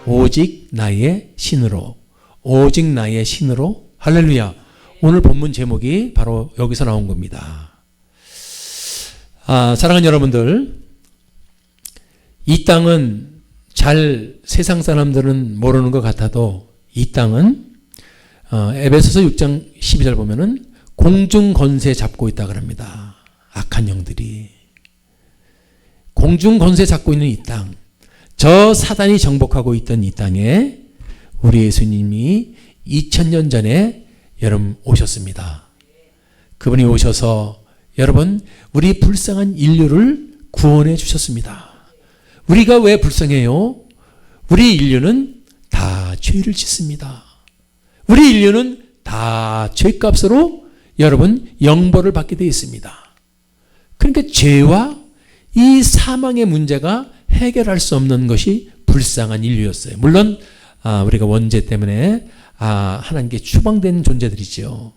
오직 나의 신으로. 오직 나의 신으로. 할렐루야. 오늘 본문 제목이 바로 여기서 나온 겁니다. 사랑하는 여러분들, 이 땅은 잘 세상 사람들은 모르는 것 같아도 이 땅은 에베소서 6장 12절 보면은 공중 권세 잡고 있다 그럽니다. 악한 영들이 공중 권세 잡고 있는 이 땅, 저 사단이 정복하고 있던 이 땅에 우리 예수님이 2000년 전에 여러분 오셨습니다. 그분이 오셔서 여러분 우리 불쌍한 인류를 구원해 주셨습니다. 우리가 왜 불쌍해요? 우리 인류는 다 죄를 짓습니다. 우리 인류는 다 죄값으로 여러분 영벌을 받게 되어 있습니다. 그러니까 죄와 이 사망의 문제가 해결할 수 없는 것이 불쌍한 인류였어요. 물론 우리가 원죄 때문에 하나님께 추방된 존재들이죠.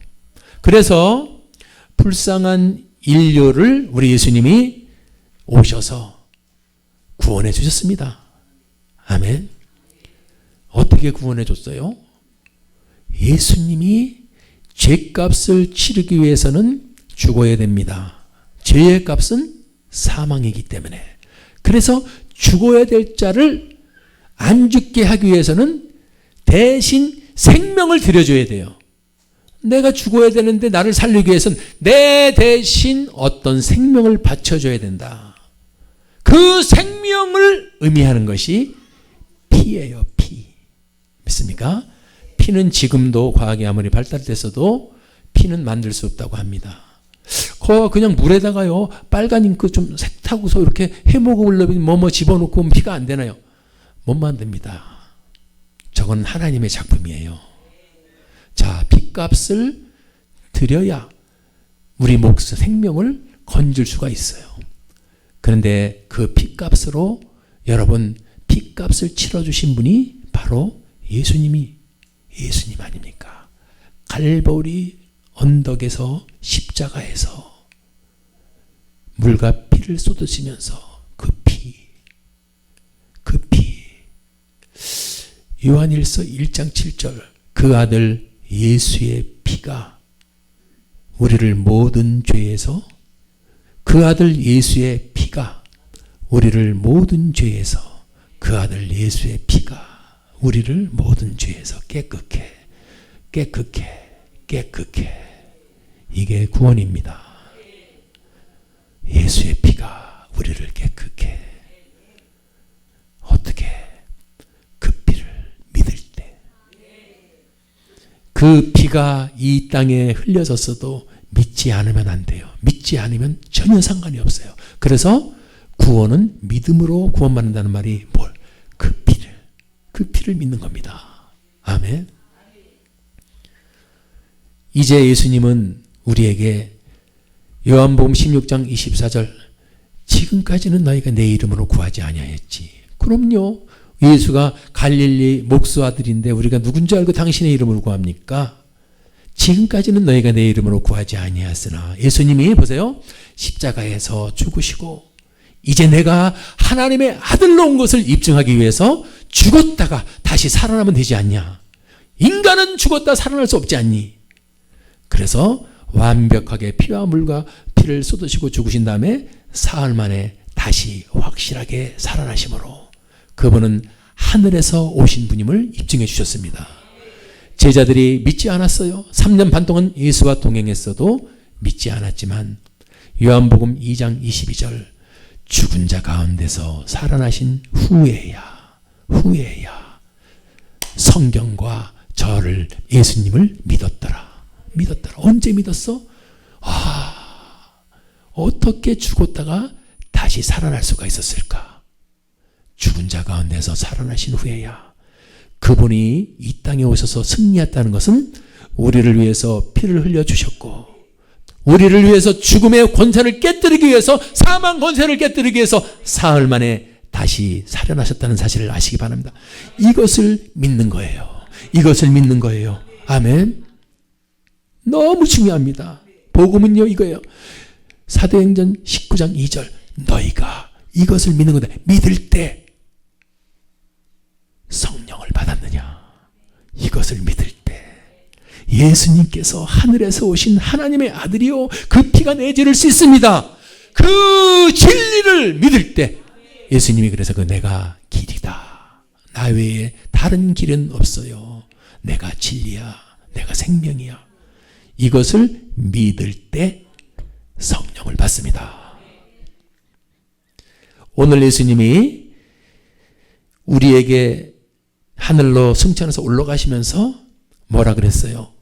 그래서 불쌍한 인류를 우리 예수님이 오셔서 구원해 주셨습니다. 아멘. 어떻게 구원해 줬어요? 예수님이 죄값을 치르기 위해서는 죽어야 됩니다. 죄의 값은 사망이기 때문에. 그래서 죽어야 될 자를 안 죽게 하기 위해서는 대신 생명을 들여줘야 돼요. 내가 죽어야 되는데 나를 살리기 위해서는 내 대신 어떤 생명을 바쳐줘야 된다. 그 생명을 의미하는 것이 피예요. 피. 믿습니까? 피는 지금도 과학이 아무리 발달됐어도 피는 만들 수 없다고 합니다. 그냥 물에다가요 빨간 잉크 좀 색타고서 이렇게 헤모글로빈 뭐뭐 집어넣고 피가 안 되나요? 못 만듭니다. 저건 하나님의 작품이에요. 자, 피값을 드려야 우리 목숨 생명을 건질 수가 있어요. 그런데 그 피값으로 여러분 피값을 치러주신 분이 바로 예수님 아닙니까? 갈보리 언덕에서 십자가에서 물과 피를 쏟으시면서 그 피 요한일서 1장 7절 그 아들 예수의 피가 우리를 모든 죄에서 그 아들 예수의 피가 우리를 모든 죄에서 그 아들 예수의 피가 우리를 모든 죄에서 깨끗해 이게 구원입니다. 예수의 피가 우리를 깨끗해. 어떻게? 그 피를 믿을 때. 그 피가 이 땅에 흘려졌어도 믿지 않으면 안 돼요. 믿지 않으면 전혀 상관이 없어요. 그래서 구원은 믿음으로 구원받는다는 말이 뭘? 그 피를 믿는 겁니다. 아멘. 이제 예수님은 우리에게 요한복음 16장 24절 지금까지는 너희가 내 이름으로 구하지 아니하였지. 그럼요. 예수가 갈릴리 목수 아들인데 우리가 누군지 알고 당신의 이름으로 구합니까? 지금까지는 너희가 내 이름으로 구하지 아니하였으나 예수님이 보세요. 십자가에서 죽으시고 이제 내가 하나님의 아들로 온 것을 입증하기 위해서 죽었다가 다시 살아나면 되지 않냐. 인간은 죽었다 살아날 수 없지 않니. 그래서 완벽하게 피와 물과 피를 쏟으시고 죽으신 다음에 사흘 만에 다시 확실하게 살아나심으로 그분은 하늘에서 오신 분임을 입증해 주셨습니다. 제자들이 믿지 않았어요. 3년 반 동안 예수와 동행했어도 믿지 않았지만 요한복음 2장 22절 죽은 자 가운데서 살아나신 후에야 성경과 저를 예수님을 믿었더라. 언제 믿었어? 어떻게 죽었다가 다시 살아날 수가 있었을까? 죽은 자 가운데서 살아나신 후에야. 그분이 이 땅에 오셔서 승리했다는 것은 우리를 위해서 피를 흘려주셨고 우리를 위해서 죽음의 권세를 깨뜨리기 위해서 사망 권세를 깨뜨리기 위해서 사흘 만에 다시 살아나셨다는 사실을 아시기 바랍니다. 이것을 믿는 거예요. 아멘. 너무 중요합니다. 복음은요 이거예요. 사도행전 19장 2절 너희가 이것을 믿는 거다. 믿을 때 성령을 받았느냐? 이것을 믿을 때 예수님께서 하늘에서 오신 하나님의 아들이요 그 피가 내 죄를 씻습니다. 그 진리를 믿을 때 예수님이 그래서 그 내가 길이다. 나 외에 다른 길은 없어요. 내가 진리야. 내가 생명이야. 이것을 믿을 때 성령을 받습니다. 오늘 예수님이 우리에게 하늘로 승천해서 올라가시면서 뭐라 그랬어요?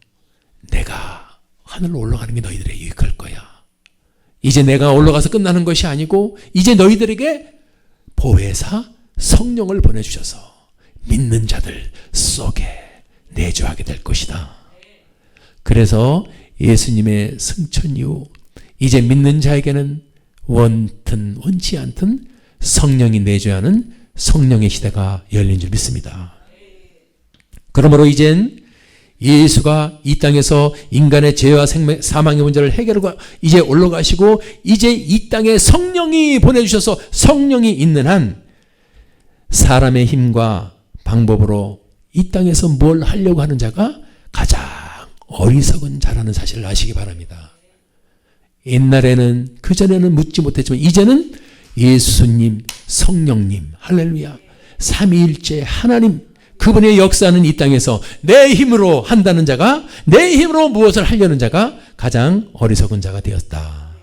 내가 하늘로 올라가는 게 너희들에게 유익할 거야. 이제 내가 올라가서 끝나는 것이 아니고 이제 너희들에게 보혜사 성령을 보내주셔서 믿는 자들 속에 내주하게 될 것이다. 그래서 예수님의 승천 이후 이제 믿는 자에게는 원든 원치 않든 성령이 내주하는 성령의 시대가 열린 줄 믿습니다. 그러므로 이젠 예수가 이 땅에서 인간의 죄와 사망의 문제를 해결하고 이제 올라가시고 이제 이 땅에 성령이 보내주셔서 성령이 있는 한 사람의 힘과 방법으로 이 땅에서 뭘 하려고 하는 자가 가장 어리석은 자라는 사실을 아시기 바랍니다. 옛날에는 그전에는 묻지 못했지만 이제는 예수님, 성령님, 할렐루야, 삼위일체 하나님 그분의 역사는 이 땅에서 내 힘으로 한다는 자가 내 힘으로 무엇을 하려는 자가 가장 어리석은 자가 되었다.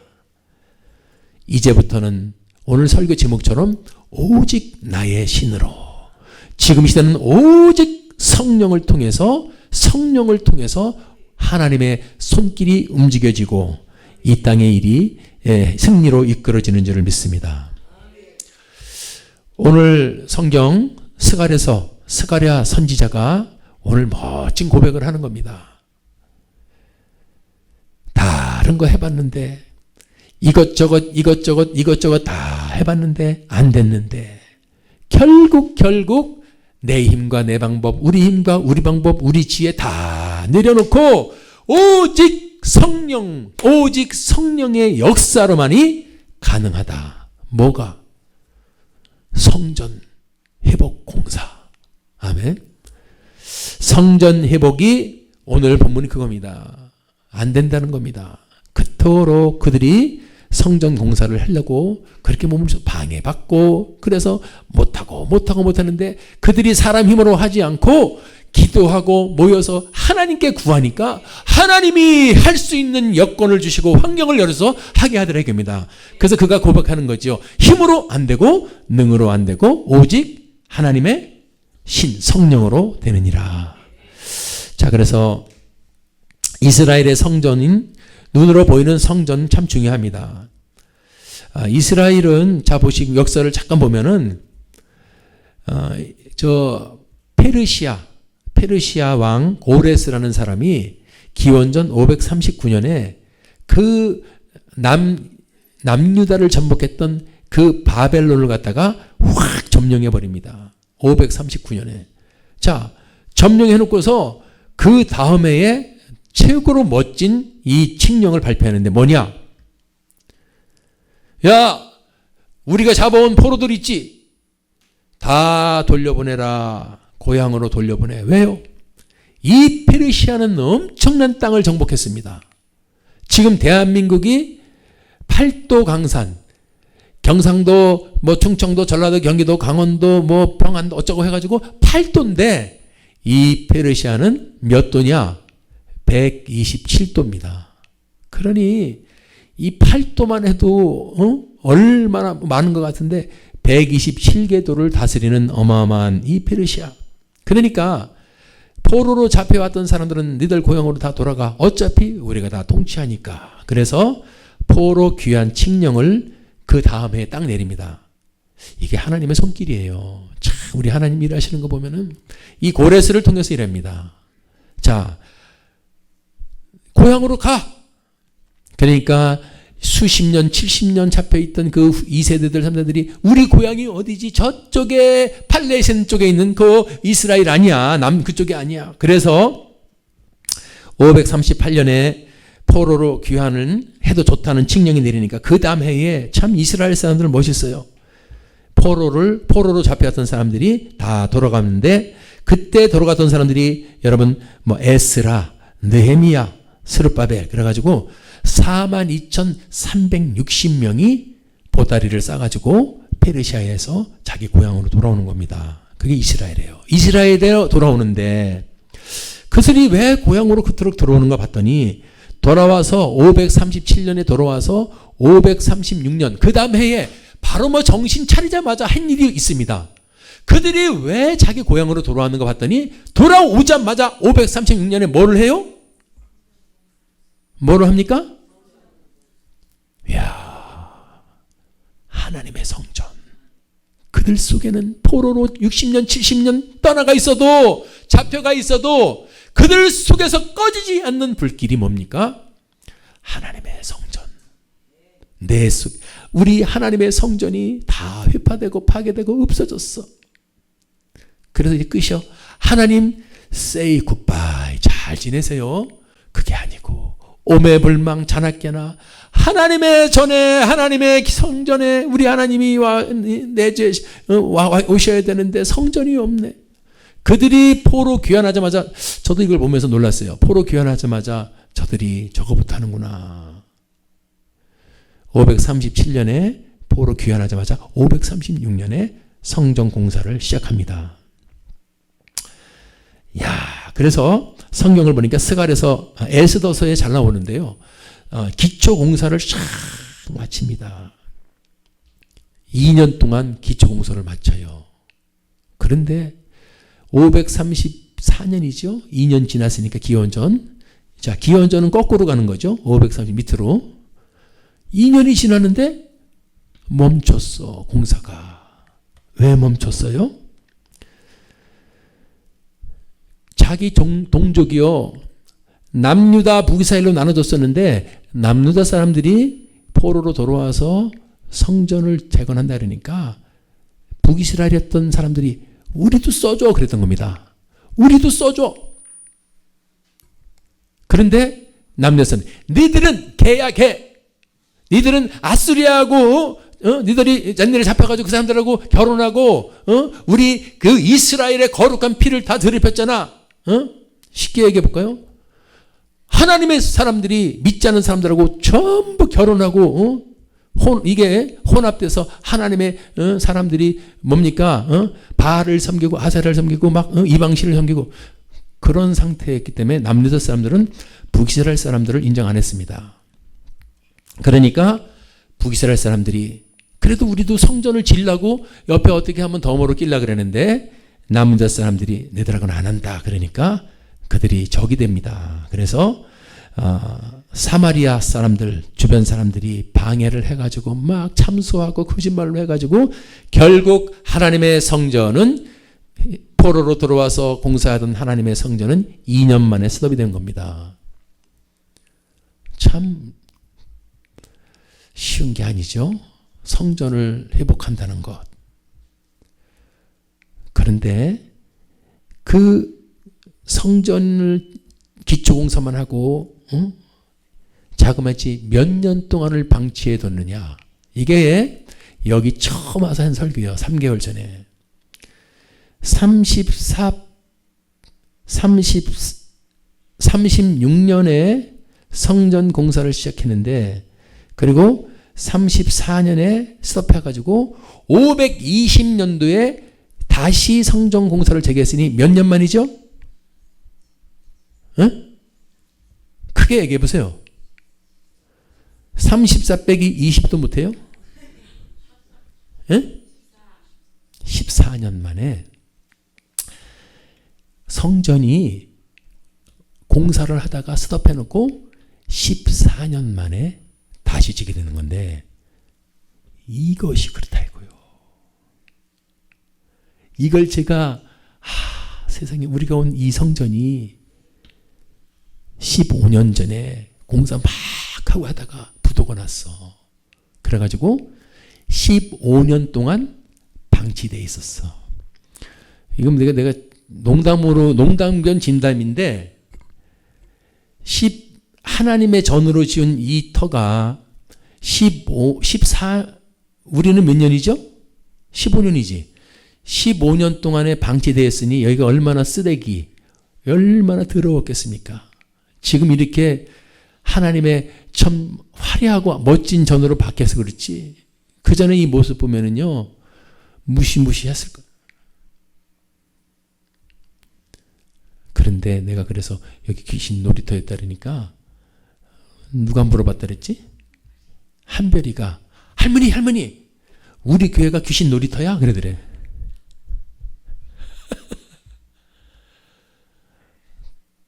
이제부터는 오늘 설교 제목처럼 오직 나의 신으로 지금 시대는 오직 성령을 통해서 하나님의 손길이 움직여지고 이 땅의 일이 승리로 이끌어지는 줄을 믿습니다. 오늘 성경 스가랴 선지자가 오늘 멋진 고백을 하는 겁니다. 다른 거 해봤는데 이것저것 다 해봤는데 안 됐는데 결국 내 힘과 내 방법, 우리 힘과 우리 방법, 우리 지혜 다 내려놓고 오직 성령의 역사로만이 가능하다. 뭐가? 성전 회복 공사. 아멘. 성전 회복이 오늘 본문이 그겁니다. 안 된다는 겁니다. 그토록 그들이 성전 공사를 하려고 그렇게 몸을 방해받고 그래서 못하는데 그들이 사람 힘으로 하지 않고 기도하고 모여서 하나님께 구하니까 하나님이 할 수 있는 여건을 주시고 환경을 열어서 하게 하더라 겁니다. 그래서 그가 고백하는 거죠. 힘으로 안 되고 능으로 안 되고 오직 하나님의 성령으로 되느니라. 자, 그래서 이스라엘의 성전인 눈으로 보이는 성전 참 중요합니다. 이스라엘은 자 보시고 역사를 잠깐 보면은 페르시아 왕 고레스라는 사람이 기원전 539년에 그 남유다를 전복했던 그 바벨론을 갖다가 확 점령해 버립니다. 539년에. 자, 점령해 놓고서 그 다음 해에 최고로 멋진 이 칙령을 발표하는데 뭐냐? 야, 우리가 잡아온 포로들 있지? 다 돌려보내라. 고향으로 돌려보내. 왜요? 이 페르시아는 엄청난 땅을 정복했습니다. 지금 대한민국이 팔도 강산, 경상도, 충청도, 전라도, 경기도, 강원도, 평안도 어쩌고 해가지고 8도인데 이 페르시아는 몇 도냐? 127도입니다. 그러니 이 8도만 해도 얼마나 많은 것 같은데 127개 도를 다스리는 어마어마한 이 페르시아. 그러니까 포로로 잡혀왔던 사람들은 니들 고향으로 다 돌아가. 어차피 우리가 다 통치하니까. 그래서 포로 귀환 칙령을 그 다음 해에 딱 내립니다. 이게 하나님의 손길이에요. 참 우리 하나님 일하시는 거 보면은 이 고레스를 통해서 일합니다. 자, 고향으로 가. 그러니까 수십 년, 70년 잡혀있던 그 2세대들, 3세들이 우리 고향이 어디지? 저쪽에 팔레스타인 쪽에 있는 그 이스라엘 아니야. 그쪽이 아니야. 그래서 538년에 포로로 귀환을 해도 좋다는 칙령이 내리니까 그 다음 해에 참 이스라엘 사람들은 멋있어요. 포로로 잡혀갔던 사람들이 다 돌아갔는데, 그때 돌아갔던 사람들이 여러분 뭐 에스라, 느헤미야, 스룹바벨, 그래가지고 42,360명이 보따리를 싸가지고 페르시아에서 자기 고향으로 돌아오는 겁니다. 그게 이스라엘이에요. 이스라엘에 돌아오는데 그들이 왜 고향으로 그토록 들어오는가 봤더니, 돌아와서 537년에 돌아와서 536년 그 다음 해에 바로 뭐 정신 차리자마자 한 일이 있습니다. 그들이 왜 자기 고향으로 돌아왔는가 봤더니, 돌아오자마자 536년에 뭐를 해요? 뭐를 합니까? 이야, 하나님의 성전. 그들 속에는 포로로 60년, 70년 떠나가 있어도, 잡혀가 있어도 그들 속에서 꺼지지 않는 불길이 뭡니까? 하나님의 성전. 내 속, 우리 하나님의 성전이 다 회파되고 파괴되고 없어졌어. 그래서 이제 끝이요. 하나님 say goodbye, 잘 지내세요. 그게 아니고 오매불망 자나깨나 하나님의 전에, 하나님의 성전에 우리 하나님이 오셔야 되는데 성전이 없네. 그들이 포로 귀환하자마자, 저도 이걸 보면서 놀랐어요. 포로 귀환하자마자 저들이 저거부터 하는구나. 537년에 포로 귀환하자마자 536년에 성전 공사를 시작합니다. 야, 그래서 성경을 보니까 스갈에서 에스더서에 잘 나오는데요. 기초 공사를 쫙 마칩니다. 2년 동안 기초 공사를 마쳐요. 그런데 534년이죠. 2년 지났으니까 기원전. 자, 기원전은 거꾸로 가는 거죠. 530 밑으로. 2년이 지났는데 멈췄어, 공사가. 왜 멈췄어요? 자기 동족이요, 남유다 북이스라엘로 나눠졌었는데 남유다 사람들이 포로로 돌아와서 성전을 재건한다 그러니까 북이스라엘이었던 사람들이 우리도 써줘 그랬던 겁니다. 우리도 써줘. 그런데 남유다 사람, 니들은 개야 개. 니들은 아수리아하고 니들이 옛날에 잡혀가지고 그 사람들하고 결혼하고 우리 그 이스라엘의 거룩한 피를 다 더럽혔잖아. 쉽게 얘기해 볼까요? 하나님의 사람들이 믿지 않는 사람들하고 전부 결혼하고 이게 혼합돼서 하나님의 사람들이 뭡니까? 바알을 섬기고 아세라를 섬기고 막 이방신을 섬기고 그런 상태였기 때문에 남유다 사람들은 북이스라엘 사람들을 인정 안 했습니다. 그러니까 북이스라엘 사람들이 그래도 우리도 성전을 지으려고 옆에 어떻게 하면 덤으로 끼려고 그러는데 남유다 사람들이 너희들하고는 안 한다. 그러니까 그들이 적이 됩니다. 그래서 사마리아 사람들, 주변 사람들이 방해를 해가지고 막 참소하고 거짓말로 해가지고 결국 하나님의 성전은, 포로로 들어와서 공사하던 하나님의 성전은 2년 만에 스톱이 된 겁니다. 참 쉬운 게 아니죠. 성전을 회복한다는 것. 그런데 그 성전을 기초공사만 하고 자그마치 몇 년 동안을 방치해 뒀느냐. 이게 여기 처음 와서 한 설교예요. 3개월 전에. 36년에 성전 공사를 시작했는데, 그리고 34년에 스톱해가지고 520년도에 다시 성전 공사를 재개했으니 몇 년 만이죠? 크게 얘기해 보세요. 34 빼기 20도 못해요? 14년 만에 성전이 공사를 하다가 스톱해놓고 14년 만에 다시 지게 되는 건데, 이것이 그렇다 이거요. 이걸 제가 세상에 우리가 온 이 성전이 15년 전에 공사 막 하고 하다가 부도가 났어. 그래가지고 15년 동안 방치되어 있었어. 이건 내가 농담으로, 농담 겸 진담인데, 하나님의 전으로 지은 이 터가 14, 우리는 몇 년이죠? 15년이지. 15년 동안에 방치되었으니 여기가 얼마나 쓰레기, 얼마나 더러웠겠습니까? 지금 이렇게 하나님의 참 화려하고 멋진 전으로 바뀌어서 그렇지. 그 전에 이 모습 보면은요, 무시무시했을 거예요. 그런데 내가 그래서 여기 귀신 놀이터였다 그러니까 누가 물어봤다 그랬지? 한별이가 할머니 우리 교회가 귀신 놀이터야? 그러더래.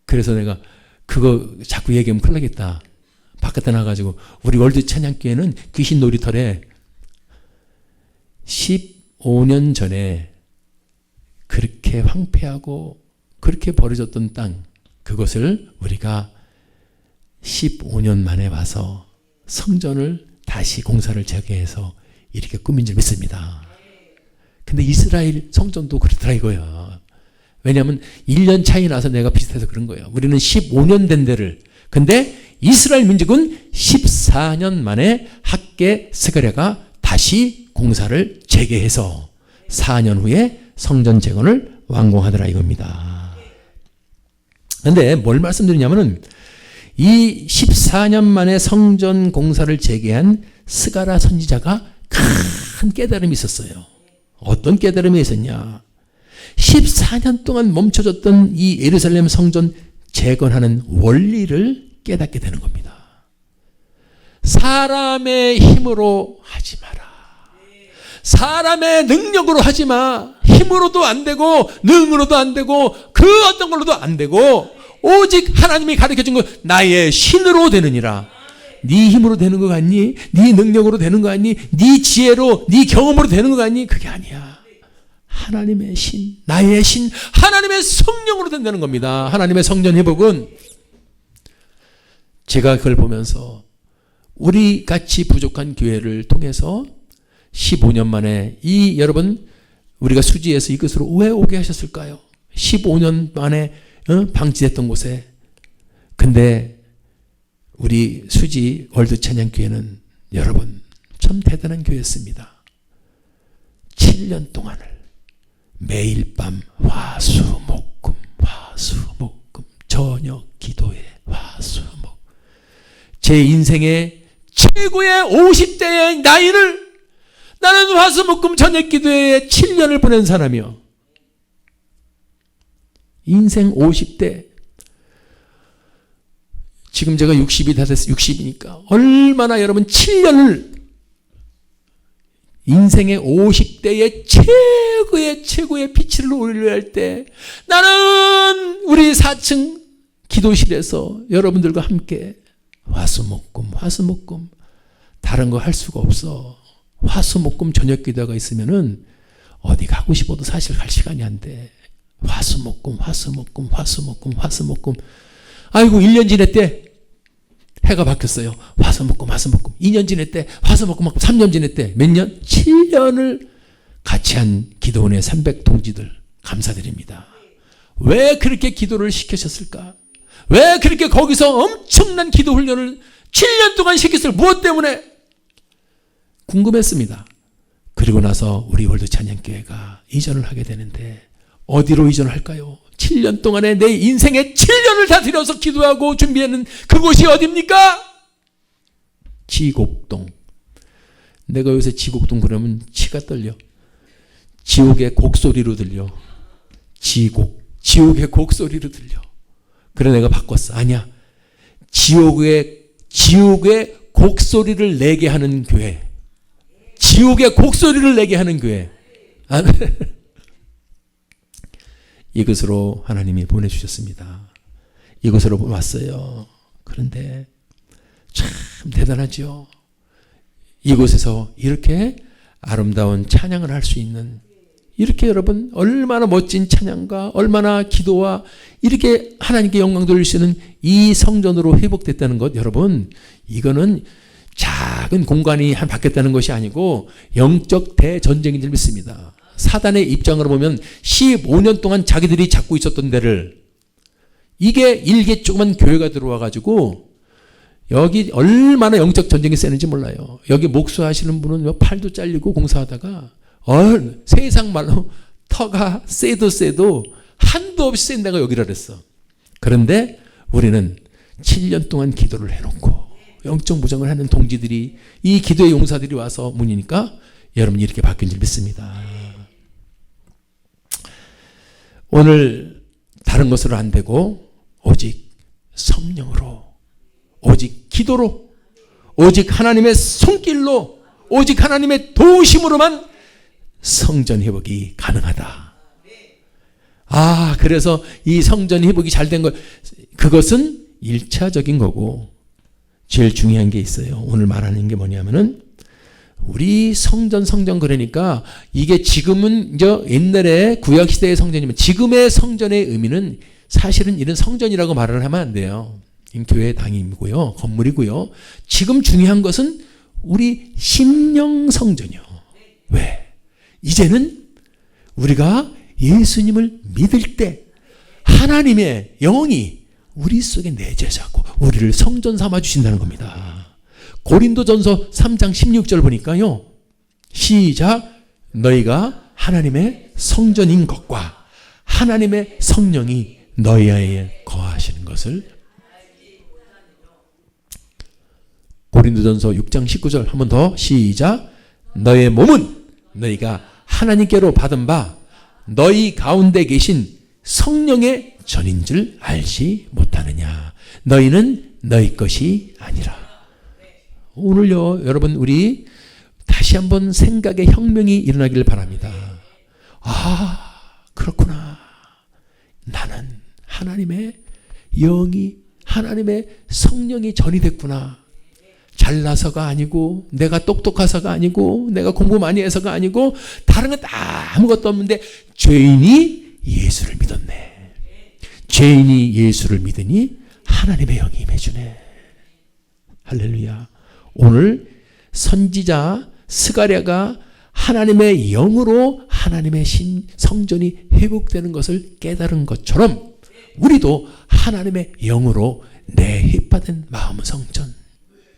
그래서 내가 그거 자꾸 얘기하면 큰일 나겠다. 바깥에 나가가지고 우리 월드 찬양교회는 귀신 놀이터래. 15년 전에 그렇게 황폐하고 그렇게 버려졌던 땅, 그것을 우리가 15년 만에 와서 성전을 다시 공사를 재개해서 이렇게 꾸민 줄 믿습니다. 근데 이스라엘 성전도 그렇더라 이거야. 왜냐하면 1년 차이 나서 내가 비슷해서 그런 거예요. 우리는 15년 된 데를, 근데 이스라엘 민족은 14년 만에 학계 스가랴가 다시 공사를 재개해서 4년 후에 성전 재건을 완공하더라 이겁니다. 근데 뭘 말씀드리냐면은 이 14년 만에 성전 공사를 재개한 스가랴 선지자가 큰 깨달음이 있었어요. 어떤 깨달음이 있었냐? 14년 동안 멈춰졌던 이 예루살렘 성전 재건하는 원리를 깨닫게 되는 겁니다. 사람의 힘으로 하지 마라. 사람의 능력으로 하지 마. 힘으로도 안 되고 능으로도 안 되고 그 어떤 걸로도 안 되고 오직 하나님이 가르쳐준 것 나의 신으로 되느니라. 네 힘으로 되는 거 같니? 네 능력으로 되는 거 같니? 네 지혜로 네 경험으로 되는 거 같니? 그게 아니야. 하나님의 신, 나의 신, 하나님의 성령으로 된다는 겁니다. 하나님의 성전 회복은 제가 그걸 보면서 우리 같이 부족한 교회를 통해서 15년 만에 이 여러분 우리가 수지에서 이것으로 왜 오게 하셨을까요? 15년 만에 방치됐던 곳에. 근데 우리 수지 월드 찬양교회는 여러분 참 대단한 교회였습니다. 7년 동안을 매일 밤 화수목금 저녁 기도회 화수목 제 인생의 최고의 50대의 나이를 나는 화수목금 저녁 기도회에 7년을 보낸 사람이요. 인생 50대. 지금 제가 60이 다 됐어요. 60이니까. 얼마나 여러분 7년을 인생의 50대의 최고의 빛을 올려야 할 때 나는 우리 4층 기도실에서 여러분들과 함께 화수목금 다른 거 할 수가 없어. 화수목금 저녁 기도가 있으면은 어디 가고 싶어도 사실 갈 시간이 안 돼. 화수목금. 아이고 1년 지냈대. 해가 바뀌었어요. 화수목금. 2년 지냈대. 화수목금. 3년 지냈대. 몇 년? 7년을 같이 한 기도원의 300동지들 감사드립니다. 왜 그렇게 기도를 시키셨을까? 왜 그렇게 거기서 엄청난 기도 훈련을 7년 동안 시켰을까? 무엇 때문에? 궁금했습니다. 그리고 나서 우리 월드 찬양교회가 이전을 하게 되는데 어디로 이전할까요? 7년 동안에 내 인생의 7년을 다 들여서 기도하고 준비하는 그곳이 어디입니까? 지곡동. 내가 요새 지곡동 그러면 치가 떨려. 지옥의 곡소리로 들려. 지옥의 곡소리로 들려. 그래 내가 바꿨어. 아니야. 지옥의 곡소리를 내게 하는 교회. 지옥의 곡소리를 내게 하는 교회. 이것으로 하나님이 보내주셨습니다. 이것으로 왔어요. 그런데 참 대단하죠. 이곳에서 이렇게 아름다운 찬양을 할 수 있는, 이렇게 여러분 얼마나 멋진 찬양과 얼마나 기도와 이렇게 하나님께 영광 돌릴 수 있는 이 성전으로 회복됐다는 것, 여러분 이거는 작은 공간이 바뀌었다는 것이 아니고 영적 대전쟁인 줄 믿습니다. 사단의 입장으로 보면 15년 동안 자기들이 잡고 있었던 데를, 이게 일개 조그만 교회가 들어와 가지고 여기 얼마나 영적 전쟁이 세는지 몰라요. 여기 목수하시는 분은 팔도 잘리고 공사하다가 세상 말로 터가 세도 한도 없이 센 데가 여기라 그랬어. 그런데 우리는 7년 동안 기도를 해놓고 영적 무정을 하는 동지들이, 이 기도의 용사들이 와서 문이니까 여러분이 이렇게 바뀐 줄 믿습니다. 오늘 다른 것으로 안 되고 오직 성령으로, 오직 기도로, 오직 하나님의 손길로, 오직 하나님의 도우심으로만 성전 회복이 가능하다. 그래서 이 성전 회복이 잘 된 것, 그것은 1차적인 거고, 제일 중요한 게 있어요. 오늘 말하는 게 뭐냐면은, 우리 성전 그러니까 이게 지금은 옛날에 구약시대의 성전이면, 지금의 성전의 의미는 사실은 이런 성전이라고 말을 하면 안 돼요. 교회 당임이고요, 건물이고요. 지금 중요한 것은 우리 심령 성전이요. 왜? 이제는 우리가 예수님을 믿을 때 하나님의 영이 우리 속에 내재하고 우리를 성전 삼아 주신다는 겁니다. 고린도전서 3장 16절 보니까요. 시작. 너희가 하나님의 성전인 것과 하나님의 성령이 너희 안에 거하시는 것을. 고린도전서 6장 19절 한 번 더 시작. 너의 몸은 너희가 하나님께로 받은 바 너희 가운데 계신 성령의 전인 줄 알지 못하느냐. 너희는 너희 것이 아니라. 오늘요, 여러분, 우리 다시 한번 생각의 혁명이 일어나기를 바랍니다. 그렇구나. 나는 하나님의 영이, 하나님의 성령이 전이 됐구나. 잘나서가 아니고, 내가 똑똑해서가 아니고, 내가 공부 많이 해서가 아니고, 다른 건 아무것도 없는데 죄인이 예수를 믿었네. 죄인이 예수를 믿으니 하나님의 영이 임해주네. 할렐루야. 오늘 선지자 스가랴가 하나님의 영으로 하나님의 성전이 회복되는 것을 깨달은 것처럼 우리도 하나님의 영으로 내 회파된 마음 성전,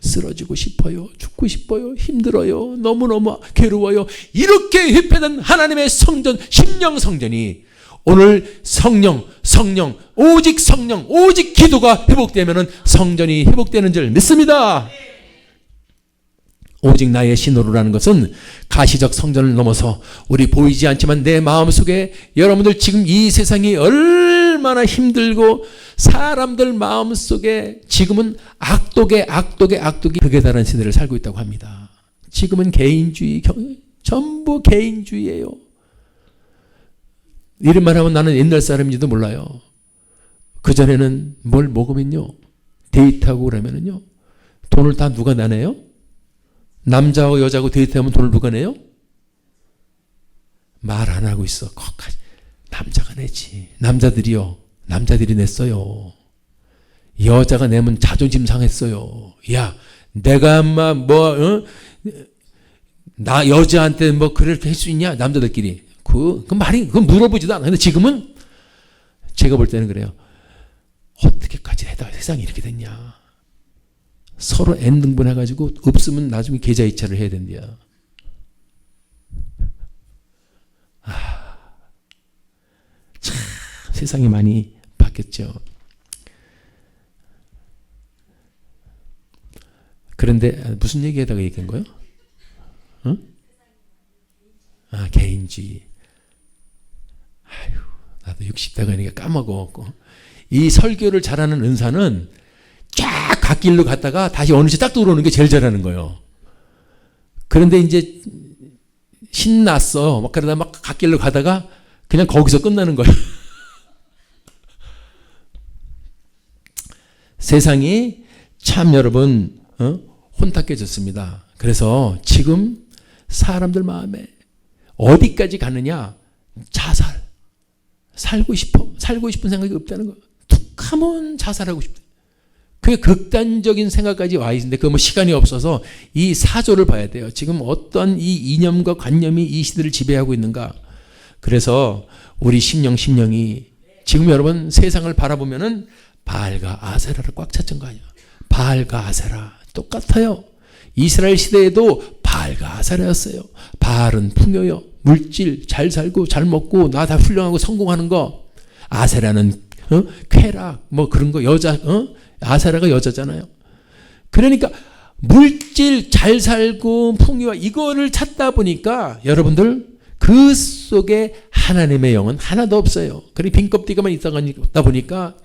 쓰러지고 싶어요, 죽고 싶어요, 힘들어요, 너무너무 괴로워요, 이렇게 회파된 하나님의 성전, 심령 성전이 오늘 성령, 오직 성령, 오직 기도가 회복되면 성전이 회복되는 줄 믿습니다. 오직 나의 신호로라는 것은 가시적 성전을 넘어서 우리 보이지 않지만 내 마음속에, 여러분들 지금 이 세상이 얼마나 힘들고 사람들 마음속에 지금은 악독의 극에 달한 시대를 살고 있다고 합니다. 지금은 개인주의, 전부 개인주의예요. 이름만 하면 나는 옛날 사람인지도 몰라요. 그전에는 뭘 먹으면요, 데이트하고 그러면은요, 돈을 다 누가 내네요? 남자하고 여자하고 데이트하면 돈을 누가 내요? 말 안 하고 있어. 남자가 내지. 남자들이 냈어요. 여자가 내면 자존심 상했어요. 야, 내가 나 여자한테 그렇게 할 수 있냐? 남자들끼리. 그건 물어보지도 않아. 근데 지금은 제가 볼 때는 그래요. 어떻게까지 해다 세상이 이렇게 됐냐? 서로 N등분 해가지고 없으면 나중에 계좌이체를 해야 된대요. 참 세상이 많이 바뀌었죠. 그런데 무슨 얘기하다가 얘기한 거예요? 개인주의. 나도 60대가 되니까 까먹었고. 이 설교를 잘하는 은사는 쫙 갓길로 갔다가 다시 어느 시 딱 들어오는 게 제일 잘하는 거예요. 그런데 이제 신났어. 그러다 갓길로 가다가 그냥 거기서 끝나는 거예요. 세상이 참 여러분 혼탁해졌습니다. 그래서 지금 사람들 마음에 어디까지 가느냐? 자살. 살고 싶은 생각이 없다는 거예요. 툭하면 자살하고 싶다. 그게 극단적인 생각까지 와 있는데 그 시간이 없어서 이 사조를 봐야 돼요. 지금 어떤 이 이념과 관념이 이 시대를 지배하고 있는가. 그래서 우리 심령이 지금 여러분 세상을 바라보면은 바알과 아세라를 꽉 찼던 거 아니에요. 바알과 아세라 똑같아요. 이스라엘 시대에도 바알과 아세라였어요. 바알은 풍요요. 물질, 잘 살고 잘 먹고 나 다 훌륭하고 성공하는 거. 아세라는 쾌락 뭐 그런 거 여자 아세라가 여자잖아요. 그러니까 물질 잘 살고 풍요와 이거를 찾다 보니까 여러분들 그 속에 하나님의 영은 하나도 없어요. 그리고 빈 껍데기만 있다 보니까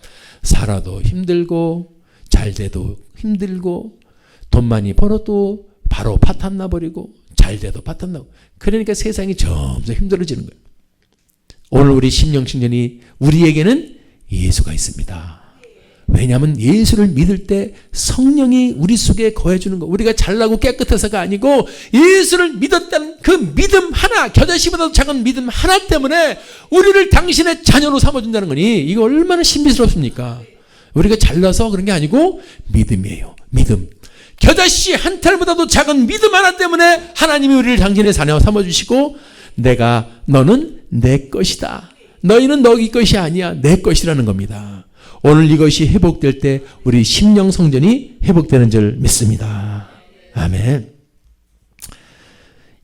살아도 힘들고 잘 돼도 힘들고 돈 많이 벌어도 바로 파탄 나버리고 잘 돼도 파탄 나고 그러니까 세상이 점점 힘들어지는 거예요. 오늘 우리 심령충전이 우리에게는 예수가 있습니다. 왜냐하면 예수를 믿을 때 성령이 우리 속에 거해주는 거. 우리가 잘나고 깨끗해서가 아니고 예수를 믿었다는 그 믿음 하나, 겨자씨보다도 작은 믿음 하나 때문에 우리를 당신의 자녀로 삼아준다는 거니 이거 얼마나 신비스럽습니까? 우리가 잘나서 그런 게 아니고 믿음이에요. 믿음. 겨자씨 한 탈보다도 작은 믿음 하나 때문에 하나님이 우리를 당신의 자녀로 삼아주시고 너는 내 것이다. 너희는 너희 것이 아니야. 내 것이라는 겁니다. 오늘 이것이 회복될 때 우리 심령 성전이 회복되는 줄 믿습니다. 아멘.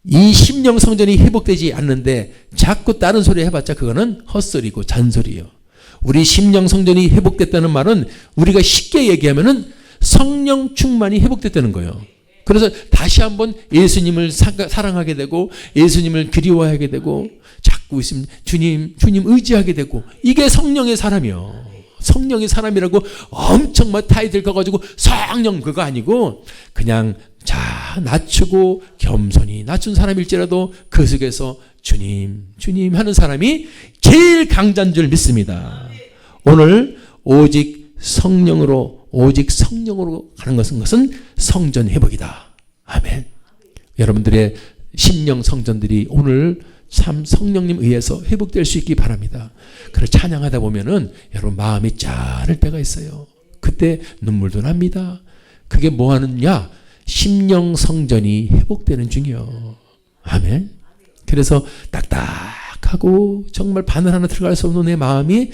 이 심령 성전이 회복되지 않는데 자꾸 다른 소리 해봤자 그거는 헛소리고 잔소리예요. 우리 심령 성전이 회복됐다는 말은 우리가 쉽게 얘기하면은 성령 충만이 회복됐다는 거예요. 그래서 다시 한번 예수님을 사랑하게 되고 예수님을 그리워하게 되고 자꾸 있으면 주님 의지하게 되고 이게 성령의 사람이요. 성령의 사람이라고 엄청 막 타이틀 가가지고 성령 그거 아니고 그냥 낮추고 겸손히 낮춘 사람일지라도 그 속에서 주님 하는 사람이 제일 강자인 줄 믿습니다. 오늘 오직 성령으로 가는 것은 성전 회복이다. 아멘. 여러분들의 심령 성전들이 오늘 참 성령님 의해서 회복될 수 있기 바랍니다. 그래서 찬양하다 보면은 여러분 마음이 짠할 때가 있어요. 그때 눈물도 납니다. 그게 뭐 하느냐? 심령 성전이 회복되는 중이요. 아멘. 그래서 딱딱하고 정말 바늘 하나 들어갈 수 없는 내 마음이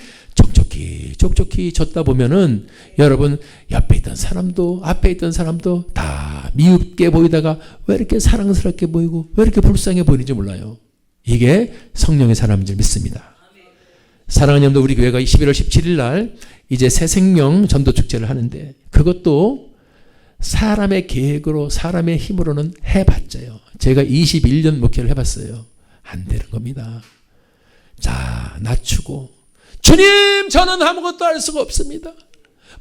촉촉히 젖다 보면은 여러분 옆에 있던 사람도 앞에 있던 사람도 다 미흡게 보이다가 왜 이렇게 사랑스럽게 보이고 왜 이렇게 불쌍해 보이는지 몰라요. 이게 성령의 사람인 줄 믿습니다. 사랑하는 여러분들, 우리 교회가 11월 17일 날 이제 새 생명 전도 축제를 하는데 그것도 사람의 계획으로 사람의 힘으로는 해봤자요. 제가 21년 목회를 해봤어요. 안 되는 겁니다. 자, 낮추고 주님 저는 아무것도 할 수가 없습니다.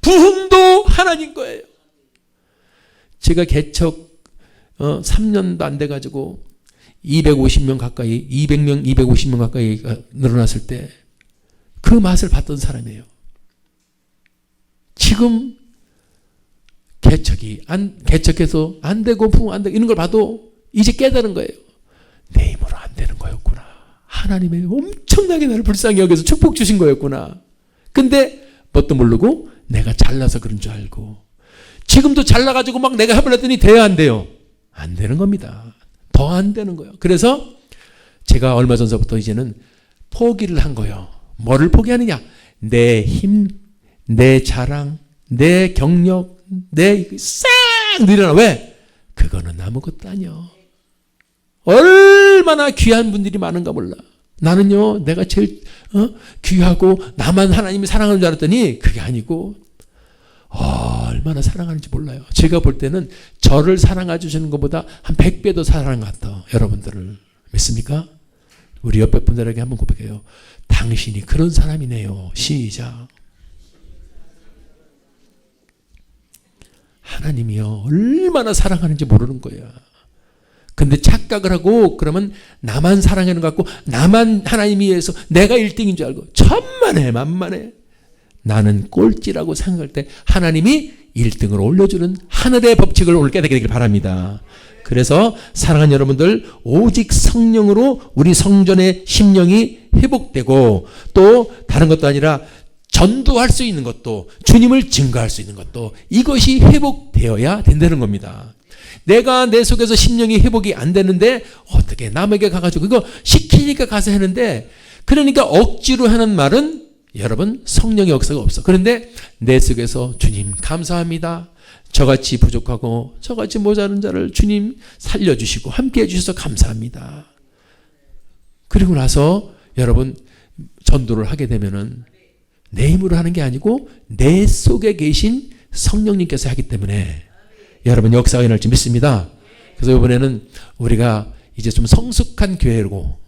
부흥도 하나님 거예요. 제가 개척 3년도 안 돼가지고 250명 가까이 200명 250명 가까이 늘어났을 때 그 맛을 봤던 사람이에요. 지금 개척해서 안 되고 부흥 안 되고 이런 걸 봐도 이제 깨달은 거예요. 내 힘으로 안 되는 거였구나. 하나님이 엄청나게 나를 불쌍히 여겨서 축복 주신 거였구나. 근데 뭣도 모르고 내가 잘나서 그런 줄 알고 지금도 잘나가지고 막 내가 해보려더니 돼야 안 돼요. 안 되는 겁니다. 더 안 되는 거예요. 그래서 제가 얼마 전서부터 이제는 포기를 한 거예요. 뭐를 포기하느냐? 내 힘, 내 자랑, 내 경력, 싹 늘어나. 왜? 그거는 아무것도 아니요. 얼마나 귀한 분들이 많은가 몰라. 나는요, 내가 제일 귀하고 나만 하나님이 사랑하는 줄 알았더니 그게 아니고 얼마나 사랑하는지 몰라요. 제가 볼 때는 저를 사랑해 주시는 것보다 한 100배 더 사랑한 것 같아요. 여러분들을 믿습니까? 우리 옆에 분들에게 한번 고백해요. 당신이 그런 사람이네요. 시작. 하나님이요, 얼마나 사랑하는지 모르는 거야. 근데 착각을 하고 그러면 나만 사랑하는 것 같고 나만 하나님이 위해서 내가 1등인 줄 알고 천만에 나는 꼴찌라고 생각할 때 하나님이 1등으로 올려주는 하늘의 법칙을 오늘 깨닫게 되길 바랍니다. 그래서 사랑하는 여러분들, 오직 성령으로 우리 성전의 심령이 회복되고 또 다른 것도 아니라 전도할 수 있는 것도 주님을 증거할 수 있는 것도 이것이 회복되어야 된다는 겁니다. 내가 내 속에서 심령이 회복이 안 되는데 어떻게 남에게 가가지고 이거 시키니까 가서 하는데, 그러니까 억지로 하는 말은 여러분 성령의 역사가 없어. 그런데 내 속에서 주님 감사합니다. 저같이 부족하고 저같이 모자른 자를 주님 살려주시고 함께해 주셔서 감사합니다. 그리고 나서 여러분 전도를 하게 되면은 내 힘으로 하는 게 아니고 내 속에 계신 성령님께서 하기 때문에 여러분 역사가 일어날 줄 믿습니다. 그래서 이번에는 우리가 이제 좀 성숙한 교회고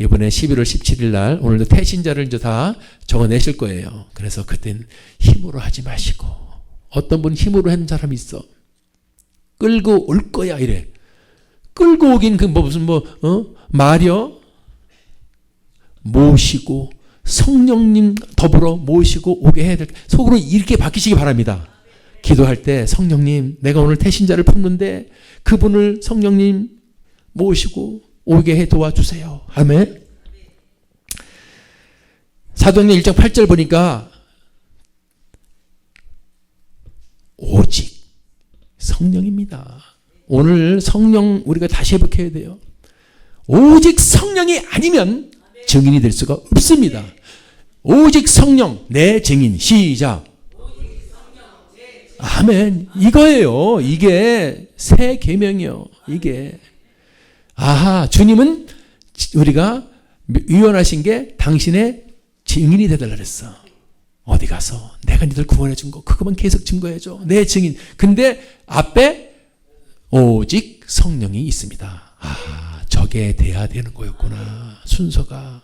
이번에 11월 17일 날 오늘도 태신자를 이제 다 적어내실 거예요. 그래서 그땐 힘으로 하지 마시고 어떤 분 힘으로 하는 사람이 있어. 끌고 올 거야 이래. 끌고 오긴 그 무슨 말이요. 모시고 성령님 더불어 모시고 오게 해야 될 속으로 이렇게 바뀌시기 바랍니다. 기도할 때 성령님 내가 오늘 태신자를 품는데 그분을 성령님 모시고 오게 해 도와주세요. 아멘. 사도행전 1장 8절 보니까 오직 성령입니다. 오늘 성령 우리가 다시 회복해야 돼요. 오직 성령이 아니면 증인이 될 수가 없습니다. 오직 성령 내 증인. 시작. 아멘. 이거예요. 이게 새 계명이요. 이게 주님은 우리가 유언하신 게 당신의 증인이 되달라 그랬어. 어디 가서 내가 니들 구원해 준 거 그것만 계속 증거해 줘. 내 증인. 근데 앞에 오직 성령이 있습니다. 저게 돼야 되는 거였구나. 순서가.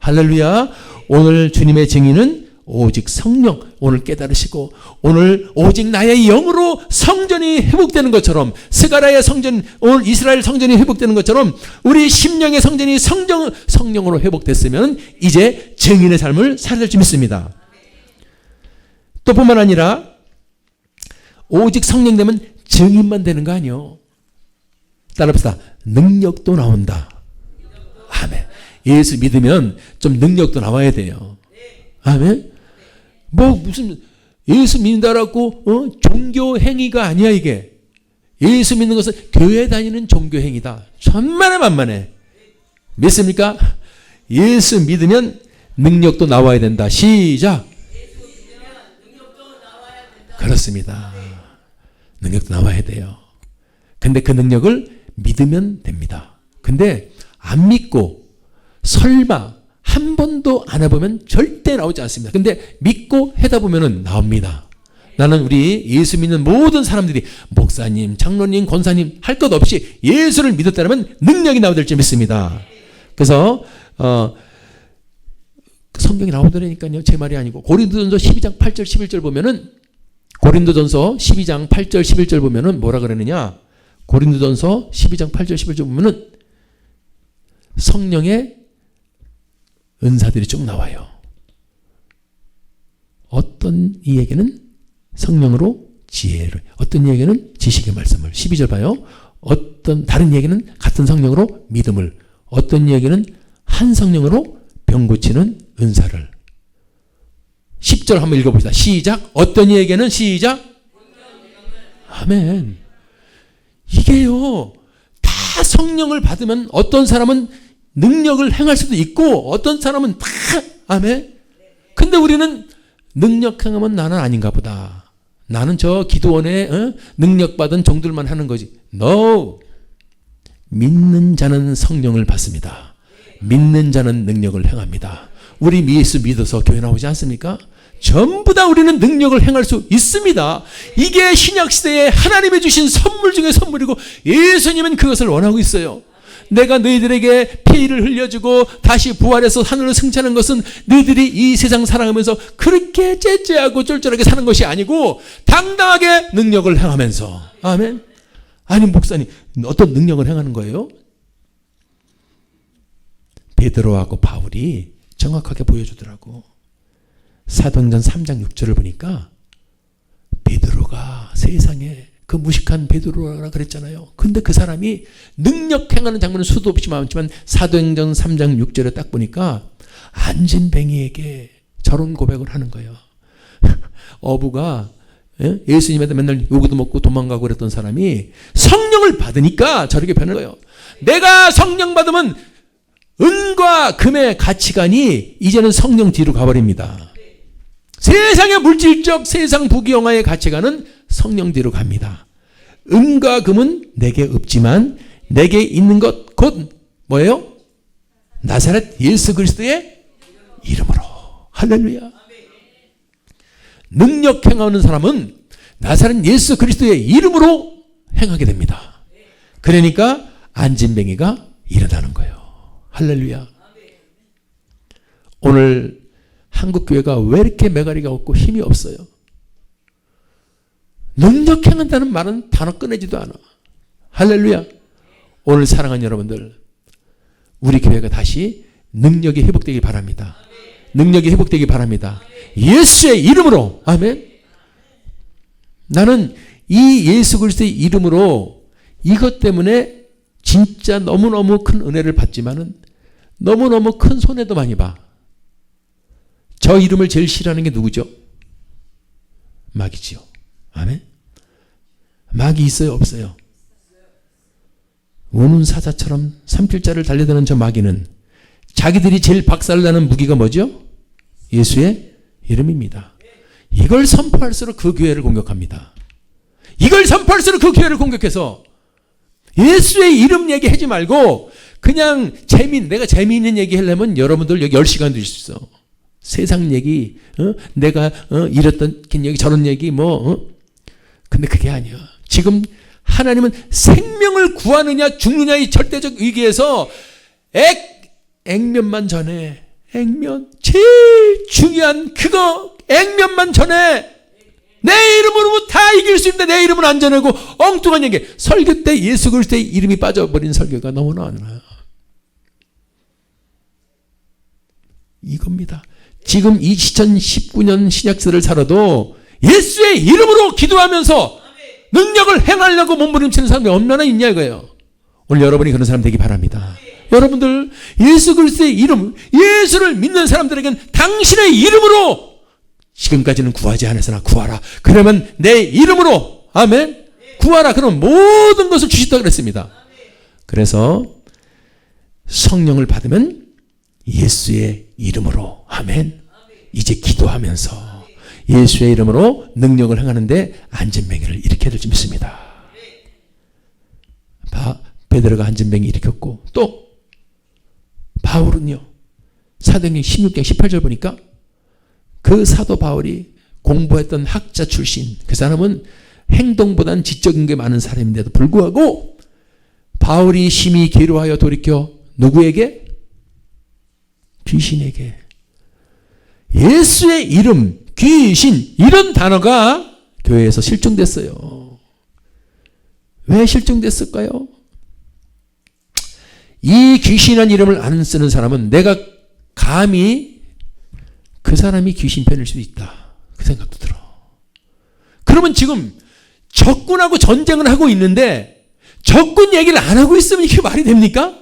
할렐루야. 오늘 주님의 증인은 오직 성령 오늘 깨달으시고 오늘 오직 나의 영으로 성전이 회복되는 것처럼 스가랴의 성전 오늘 이스라엘 성전이 회복되는 것처럼 우리 심령의 성전이 성령으로 회복됐으면 이제 증인의 삶을 살아야 될 줄 믿습니다. 또 뿐만 아니라 오직 성령 되면 증인만 되는 거 아니요. 따라합시다. 능력도 나온다. 아멘. 예수 믿으면 좀 능력도 나와야 돼요. 아멘. 무슨 예수 믿는다라고 종교 행위가 아니야 이게. 예수 믿는 것은 교회 다니는 종교 행위다. 천만에 만만해. 믿습니까? 예수 믿으면 능력도 나와야 된다. 시작. 그렇습니다. 능력도 나와야 돼요. 근데 그 능력을 믿으면 됩니다. 근데 안 믿고 설마 한 번도 안 해보면 절대 나오지 않습니다. 근데 믿고 하다 보면은 나옵니다. 나는 우리 예수 믿는 모든 사람들이 목사님, 장로님, 권사님 할 것 없이 예수를 믿었다면 능력이 나오야 될 줄 믿습니다. 그래서 성경이 나오더라니까요. 제 말이 아니고 고린도전서 12장 8절 11절 보면은 고린도전서 12장 8절 11절 보면은 뭐라 그러느냐? 고린도전서 12장 8절 11절 보면은 성령의 은사들이 쭉 나와요. 어떤 이에게는 성령으로 지혜를, 어떤 이에게는 지식의 말씀을. 12절 봐요. 어떤 다른 이에게는 같은 성령으로 믿음을, 어떤 이에게는 한 성령으로 병 고치는 은사를. 10절 한번 읽어봅시다. 시작. 어떤 이에게는 시작. 아멘. 이게요. 다 성령을 받으면 어떤 사람은 능력을 행할 수도 있고 어떤 사람은 다 아멘. 근데 우리는 능력 행하면 나는 아닌가 보다. 나는 저 기도원에 능력 받은 종들만 하는 거지. No. 믿는 자는 성령을 받습니다. 믿는 자는 능력을 행합니다. 우리 예수 믿어서 교회 나오지 않습니까? 전부 다 우리는 능력을 행할 수 있습니다. 이게 신약시대에 하나님이 주신 선물 중에 선물이고 예수님은 그것을 원하고 있어요. 내가 너희들에게 피를 흘려주고 다시 부활해서 하늘로 승천하는 것은 너희들이 이 세상 살아가면서 그렇게 째째하고 쫄쫄하게 사는 것이 아니고 당당하게 능력을 행하면서. 아멘. 아니 목사님 어떤 능력을 행하는 거예요? 베드로하고 바울이 정확하게 보여주더라고. 사도행전 3장 6절을 보니까 베드로가 세상에 그 무식한 베드로라 그랬잖아요. 근데 그 사람이 능력 행하는 장면은 수도 없이 많지만 사도행전 3장 6절에 딱 보니까 안진뱅이에게 저런 고백을 하는 거예요. 어부가 예수님한테 맨날 요구도 먹고 도망가고 그랬던 사람이 성령을 받으니까 저렇게 변한 거예요. 내가 성령 받으면 은과 금의 가치관이 이제는 성령 뒤로 가버립니다. 세상의 물질적 세상 부귀영화의 가치관은 성령 뒤로 갑니다. 은과 금은 내게 없지만 내게 있는 것 곧 뭐예요? 나사렛 예수 그리스도의 이름으로. 할렐루야. 능력 행하는 사람은 나사렛 예수 그리스도의 이름으로 행하게 됩니다. 그러니까 안진뱅이가 일어나는 거예요. 할렐루야. 오늘 한국 교회가 왜 이렇게 메가리가 없고 힘이 없어요? 능력 행한다는 말은 단어 꺼내지도 않아. 할렐루야. 오늘 사랑하는 여러분들, 우리 교회가 다시 능력이 회복되기 바랍니다. 능력이 회복되기 바랍니다. 예수의 이름으로. 아멘. 나는 이 예수 그리스도의 이름으로 이것 때문에 진짜 너무너무 큰 은혜를 받지만은 너무너무 큰 손해도 많이 봐. 저 이름을 제일 싫어하는 게 누구죠? 마귀지요. 아멘. 마귀 있어요, 없어요? 우는 사자처럼 산필자를 달려드는 저 마귀는 자기들이 제일 박살나는 무기가 뭐죠? 예수의 이름입니다. 이걸 선포할수록 그 교회를 공격합니다. 이걸 선포할수록 그 교회를 공격해서 예수의 이름 얘기하지 말고 그냥 내가 재미있는 얘기 하려면 여러분들 여기 10시간 드릴 수 있어. 세상 얘기, 내가 이랬던 얘기, 저런 얘기, 근데 그게 아니야. 지금 하나님은 생명을 구하느냐 죽느냐의 절대적 위기에서 액면만 전해. 액면. 제일 중요한 그거 액면만 전해. 내 이름으로 다 이길 수 있는데 내 이름은 안 전하고 엉뚱한 얘기. 설교 때 예수 그리스도의 이름이 빠져버린 설교가 너무나 많아요. 이겁니다. 지금 2019년 신약세를 살아도 예수의 이름으로 기도하면서 능력을 행하려고 몸부림치는 사람이 얼마나 있냐 이거예요. 오늘 여러분이 그런 사람 되기 바랍니다. 여러분들 예수 그리스도의 이름, 예수를 믿는 사람들에게는 당신의 이름으로 지금까지는 구하지 않았으나 구하라. 그러면 내 이름으로 아멘 구하라. 그럼 모든 것을 주시다 그랬습니다. 그래서 성령을 받으면 예수의 이름으로 아멘 이제 기도하면서 예수의 이름으로 능력을 행하는데 안진뱅이를 일으켜야 될 줄 믿습니다. 베드로가 안진뱅이 일으켰고 또 바울은요. 사도행전 16장 18절 보니까 그 사도 바울이 공부했던 학자 출신, 그 사람은 행동보다는 지적인 게 많은 사람인데도 불구하고 바울이 심히 괴로워하여 돌이켜 누구에게? 귀신에게. 예수의 이름, 귀신 이런 단어가 교회에서 실종됐어요. 왜 실종됐을까요? 이 귀신이라는 이름을 안 쓰는 사람은 내가 감히 그 사람이 귀신 편일 수도 있다. 그 생각도 들어. 그러면 지금 적군하고 전쟁을 하고 있는데 적군 얘기를 안 하고 있으면 이게 말이 됩니까?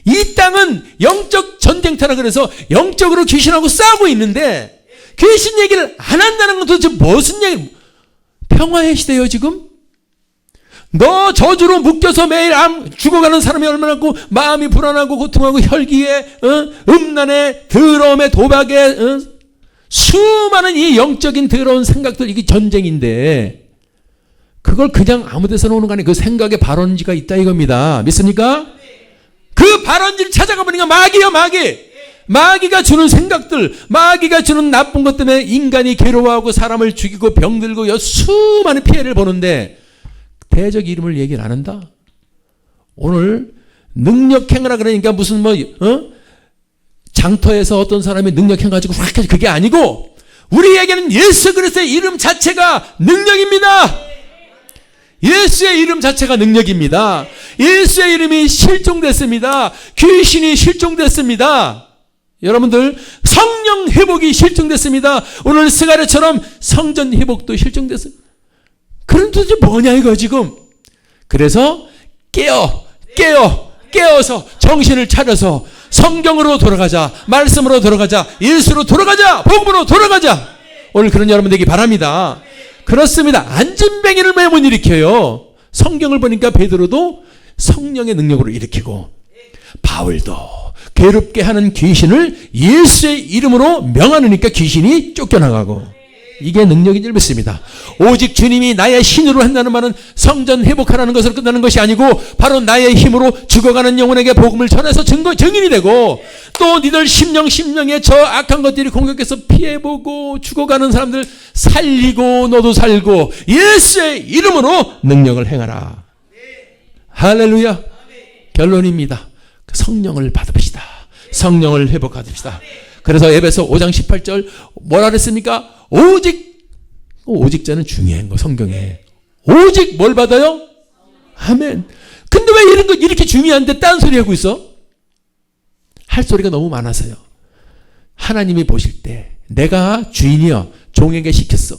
이 땅은 영적 전쟁터라 그래서 영적으로 귀신하고 싸우고 있는데 귀신 얘기를 안 한다는 건 도대체 무슨 얘기? 평화의 시대예요 지금? 너 저주로 묶여서 매일 죽어가는 사람이 얼마나 많고 마음이 불안하고 고통하고 혈기에 음란에 더러움에 도박에 수많은 이 영적인 더러운 생각들 이게 전쟁인데 그걸 그냥 아무 데서나 오는 거 아니에요. 그 생각에 발원지가 있다 이겁니다. 믿습니까? 그 발원지를 찾아가 보니까 마귀예요. 마귀가 주는 생각들, 마귀가 주는 나쁜 것 때문에 인간이 괴로워하고 사람을 죽이고 병들고 수많은 피해를 보는데 대적 이름을 얘기를 안 한다. 오늘 능력행하라 그러니까 무슨 장터에서 어떤 사람이 능력행가지고 확 해서 그게 아니고 우리에게는 예수 그리스도의 이름 자체가 능력입니다. 예수의 이름 자체가 능력입니다. 예수의 이름이 실종됐습니다. 귀신이 실종됐습니다. 여러분들 성령 회복이 실종됐습니다. 오늘 스가랴처럼 성전 회복도 실종됐습니다. 그럼 도대체 뭐냐 이거 지금. 그래서 깨어서 정신을 차려서 성경으로 돌아가자. 말씀으로 돌아가자. 예수로 돌아가자. 복음으로 돌아가자. 오늘 그런 여러분 되기 바랍니다. 그렇습니다. 안진뱅이를 왜 못 일으켜요? 성경을 보니까 베드로도 성령의 능력으로 일으키고 바울도 괴롭게 하는 귀신을 예수의 이름으로 명하니까 귀신이 쫓겨나가고 이게 능력인 줄 믿습니다. 오직 주님이 나의 신으로 한다는 말은 성전 회복하라는 것으로 끝나는 것이 아니고 바로 나의 힘으로 죽어가는 영혼에게 복음을 전해서 증인이 되고 또 니들 심령에 저 악한 것들이 공격해서 피해보고 죽어가는 사람들 살리고 너도 살고 예수의 이름으로 능력을 행하라. 할렐루야. 결론입니다. 성령을 받읍시다. 성령을 회복하십시다. 그래서 에베소 5장 18절 뭐라 그랬습니까? 오직자는 중요한 거 성경에. 오직 뭘 받아요? 아멘. 근데 왜 이런 거 이렇게 중요한데 딴 소리 하고 있어? 할 소리가 너무 많아서요. 하나님이 보실 때 내가 주인이여 종에게 시켰어.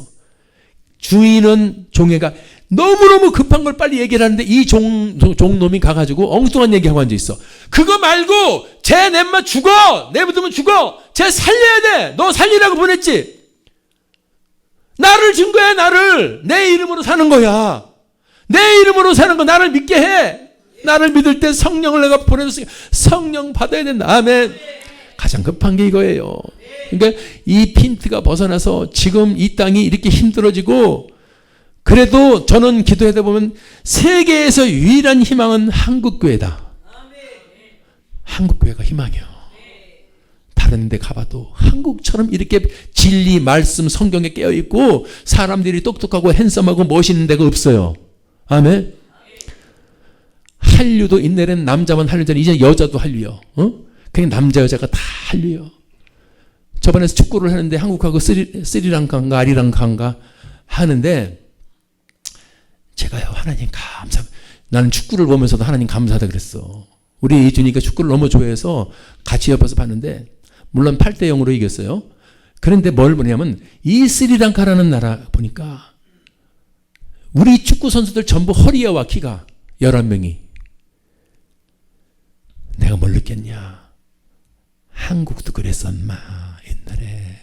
주인은 종에가 너무너무 급한 걸 빨리 얘기를 하는데 이 종놈이 가가지고 엉뚱한 얘기하고 앉아있어. 그거 말고 쟤 낸마 죽어. 내묻으면 죽어. 쟤 살려야 돼. 너 살리라고 보냈지. 나를 준 거야. 나를. 내 이름으로 사는 거야. 내 이름으로 사는 거 나를 믿게 해. 나를 믿을 때 성령을 내가 보내줬으니까 성령 받아야 된다. 아멘. 가장 급한 게 이거예요. 그러니까 이 핀트가 벗어나서 지금 이 땅이 이렇게 힘들어지고 그래도 저는 기도하다 보면 세계에서 유일한 희망은 한국교회다. 한국교회가 희망이에요. 다른 데 가봐도 한국처럼 이렇게 진리, 말씀, 성경에 깨어있고 사람들이 똑똑하고 핸섬하고 멋있는 데가 없어요. 아멘. 한류도 옛날에는 남자만 한류잖아요. 이제 여자도 한류요. 그냥 남자 여자가 다 한류요. 저번에 축구를 하는데 한국하고 스리랑카인가 아리랑카인가 하는데 제가요 하나님 나는 축구를 보면서도 하나님 감사하다 그랬어. 우리 이준이가 축구를 너무 좋아해서 같이 옆에서 봤는데 물론 8대0으로 이겼어요. 그런데 뭘 보냐면 이 스리랑카라는 나라 보니까 우리 축구 선수들 전부 허리와 키가 11명이. 내가 뭘 느꼈냐. 한국도 그랬어 인마. 옛날에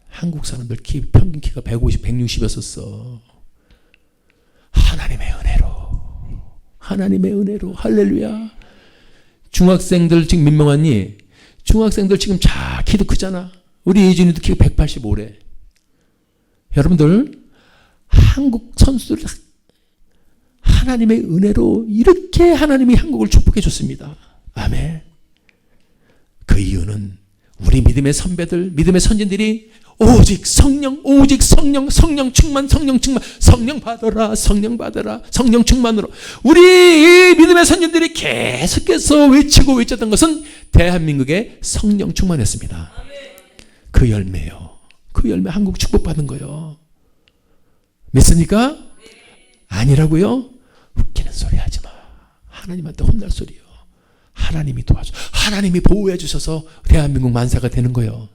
한국 사람들 평균 키가 150, 160이었었어. 하나님의 은혜로 할렐루야. 중학생들 지금 민명하니 중학생들 지금 키도 크잖아. 우리 예준이도 키가 185래. 여러분들 한국 선수들 하나님의 은혜로 이렇게 하나님이 한국을 축복해 줬습니다. 아멘. 그 이유는 우리 믿음의 선배들, 믿음의 선진들이 오직 성령 충만, 성령 받아라, 성령 충만으로. 우리 이 믿음의 선진들이 계속해서 외쳤던 것은 대한민국의 성령 충만했습니다. 그 열매요. 그 열매 한국 축복받은 거요. 믿습니까? 아니라고요? 웃기는 소리 하지 마. 하나님한테 혼날 소리요. 하나님이 도와줘. 하나님이 보호해 주셔서 대한민국 만사가 되는 거예요.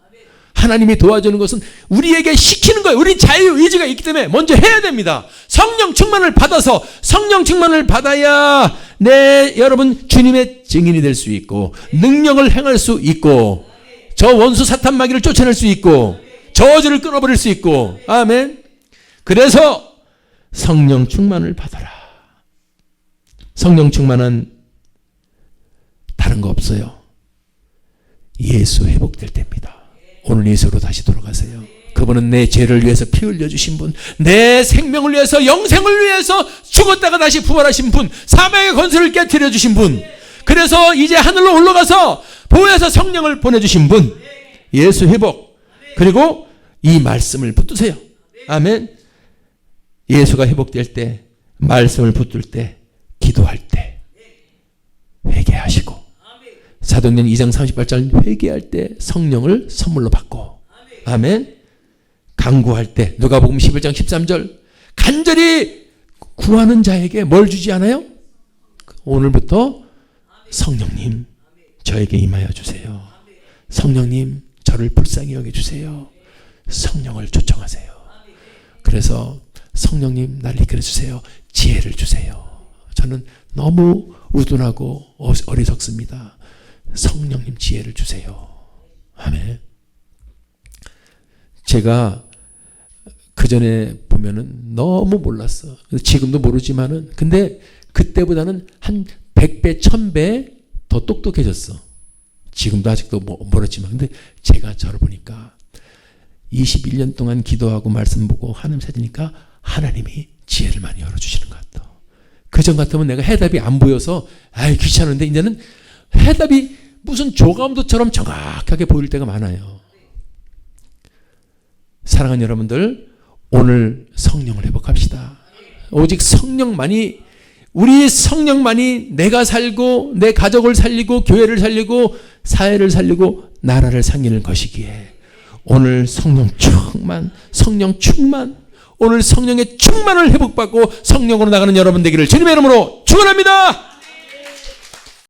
하나님이 도와주는 것은 우리에게 시키는 거예요. 우리 자유의지가 있기 때문에 먼저 해야 됩니다. 성령 충만을 받아서 성령 충만을 받아야 여러분 주님의 증인이 될 수 있고 능력을 행할 수 있고 저 원수 사탄 마귀를 쫓아낼 수 있고 저주를 끊어버릴 수 있고 아멘. 그래서 성령 충만을 받아라. 성령 충만은 다른 거 없어요. 예수 회복될 때입니다. 오늘 예수로 다시 돌아가세요. 그분은 내 죄를 위해서 피 흘려주신 분, 내 생명을 위해서 영생을 위해서 죽었다가 다시 부활하신 분, 사망의 권세를 깨뜨려 주신 분, 그래서 이제 하늘로 올라가서 보혜사 성령을 보내주신 분, 예수 회복. 그리고 이 말씀을 붙드세요. 아멘. 예수가 회복될 때, 말씀을 붙들 때, 기도할 때 회개하시고 사도행전 2장 38절 회개할 때 성령을 선물로 받고 아멘. 간구할 때 누가복음 11장 13절 간절히 구하는 자에게 뭘 주지 않아요? 오늘부터 성령님 저에게 임하여 주세요. 성령님 저를 불쌍히 여겨주세요. 성령을 초청하세요. 그래서 성령님 날 이끌어 주세요. 지혜를 주세요. 저는 너무 우둔하고 어리석습니다. 성령님 지혜를 주세요. 아멘. 제가 그 전에 보면은 너무 몰랐어. 지금도 모르지만은 근데 그때보다는 한 100배, 1000배 더 똑똑해졌어. 지금도 아직도 모르지만 근데 제가 저를 보니까 21년 동안 기도하고 말씀 보고 하나님 찾으니까 하나님이 지혜를 많이 열어주시는 것 같다. 그전 같으면 내가 해답이 안 보여서 아이 귀찮은데 이제는 해답이 무슨 조감도처럼 정확하게 보일 때가 많아요. 사랑하는 여러분들, 오늘 성령을 회복합시다. 오직 성령만이, 우리 성령만이 내가 살고 내 가족을 살리고 교회를 살리고 사회를 살리고 나라를 살리는 것이기에 오늘 성령 충만, 오늘 성령의 충만을 회복받고 성령으로 나가는 여러분 되기를 주님의 이름으로 축원합니다.